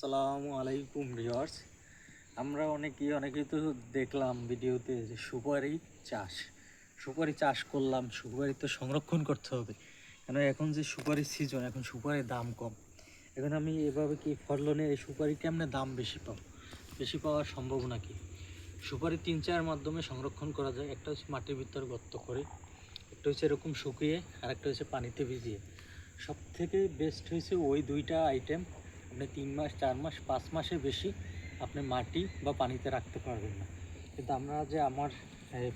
আসসালামু আলাইকুম ভিউয়ার্স। আমরা অনেকেই তো দেখলাম ভিডিওতে যে সুপারি চাষ করলাম। সুপারি তো সংরক্ষণ করতে হবে, কেন এখন যে সুপারির সিজন, এখন সুপারির দাম কম। এখন আমি এভাবে কি ফলনে এই সুপারি কেমনে দাম বেশি পাওয়ার সম্ভাবনা কি? সুপারি 3-4 মাধ্যমে সংরক্ষণ করা যায়। একটা হচ্ছে মাটির ভিতর গর্ত করে, একটা হচ্ছে এরকম শুকিয়ে, আর একটা হচ্ছে পানিতে ভিজিয়ে। সব থেকে বেস্ট হয়েছে ওই দুইটা আইটেম। আপনি 3 মাস, 4 মাস, 5 মাসের বেশি আপনি মাটি বা পানিতে রাখতে পারবেন না। কিন্তু আমরা যে আমার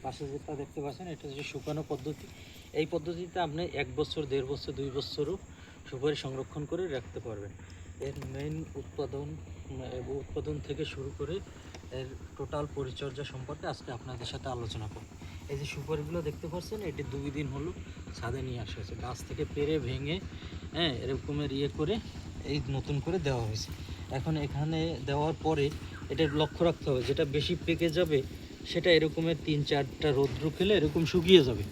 পাশে যেটা দেখতে পাচ্ছেন, এটা হচ্ছে শুকানো পদ্ধতি। এই পদ্ধতিতে আপনি 1 বছর, 1.5 বছর, 2 বছরও সুপারি সংরক্ষণ করে রাখতে পারবেন। এর মেইন উৎপাদন থেকে শুরু করে এর টোটাল পরিচর্যা সম্পর্কে আজকে আপনাদের সাথে আলোচনা করব। এই যে সুপারিগুলো দেখতে পাচ্ছেন, এটি 2 দিন হলো ছাদে নিয়ে আসা হয়েছে, গাছ থেকে পেরে ভেঙে এরকমের করে এই নতুন করে দেওয়া হয়েছে। এখন এখানে দেওয়ার পরে এটা লক্ষ্য রাখতে হবে, যেটা বেশি পেকে যাবে সেটা এরকমের 3-4টা রৌদ্র খেলে এরকম শুকিয়ে যাবে।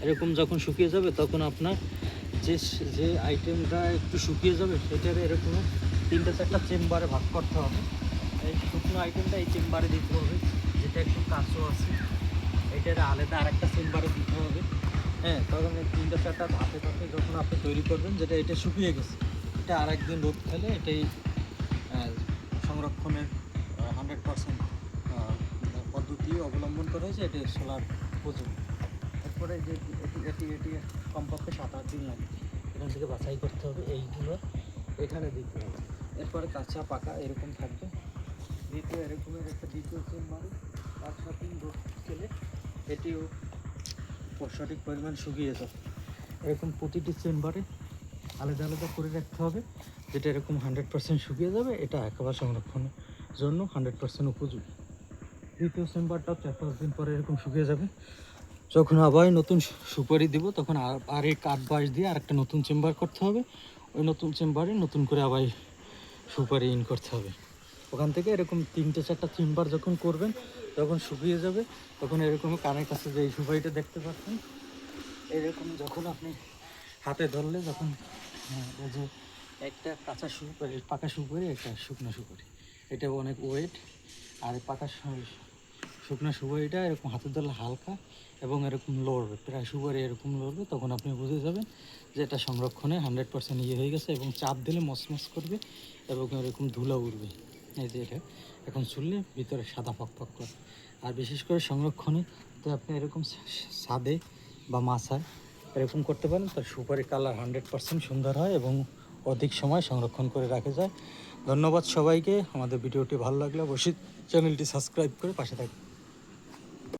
এরকম যখন শুকিয়ে যাবে তখন আপনার যে যে আইটেমটা একটু শুকিয়ে যাবে সেটার এরকম 3-4টা চেম্বারে ভাগ করতে হবে। এই শুকনো আইটেমটা এই চেম্বারে দিতে হবে, যেটা একটু কাঁচো আছে এটার আলাদা আরেকটা চেম্বারে দিতে হবে। তখন এই 3-4টা ধাপে ধাপে যখন আপনি তৈরি করবেন, যেটা এটা শুকিয়ে গেছে, এটা আরেকদিন রোদ খেলে এটাই সংরক্ষণের 100% পদ্ধতি অবলম্বন করা হয়েছে। এটি সোলার উপযোগী। এরপরে যে এটি কমপক্ষে 7-8 দিন লাগে। এখান থেকে বাছাই করতে হবে, এইগুলো এখানে দিতে হবে। এরপরে কাঁচা পাকা এরকম থাকবে। দ্বিতীয় চেম্বারে 5-7 দিন রোদ খেলে এটিও সঠিক পরিমাণ শুকিয়ে যাবে। এরকম প্রতিটি চেম্বারে আলাদা আলাদা করে রাখতে হবে, যেটা এরকম 100% শুকিয়ে যাবে। এটা একেবারে সংরক্ষণের জন্য 100% উপযোগী। দ্বিতীয় চেম্বারটাও 4-5 দিন পরে এরকম শুকিয়ে যাবে। যখন আবার নতুন সুপারি দিব, তখন আর এই কাঠ বাঁশ দিয়ে আরেকটা নতুন চেম্বার করতে হবে। ওই নতুন চেম্বারে নতুন করে আবার সুপারি ইন করতে হবে। ওখান থেকে এরকম 3-4টা চেম্বার যখন করবেন, যখন শুকিয়ে যাবে, তখন এরকম কানের কাছে যে এই সুপারিটা দেখতে পাচ্ছেন, এরকম যখন আপনি হাতে ধরলে যখন এই যে একটা কাঁচা সুপারি, পাকা সুপারি, একটা শুকনো সুপারি, এটা অনেক ওয়েট। আর শুকনো সুপারিটা এরকম হাতে ধরলে হালকা এবং এরকম লড়বে, প্রায় সুপারি এরকম লড়বে, তখন আপনি বুঝে যাবেন যে এটা সংরক্ষণে 100% হয়ে গেছে। এবং চাপ দিলে মচমচ করবে এবং এরকম ধুলা উড়বে। এই যে এটা এখন ছুললে ভিতরে সাদা ফকফক করে। আর বিশেষ করে সংরক্ষণে তো আপনি এরকম ছাদে বা মাছায় এরকম করতে পারেন, তার সুপারি কালার 100% সুন্দর হয় এবং অধিক সময় সংরক্ষণ করে রাখা যায়। ধন্যবাদ সবাইকে। আমাদের ভিডিওটি ভালো লাগলে অবশ্যই চ্যানেলটি সাবস্ক্রাইব করে পাশে থাকবেন।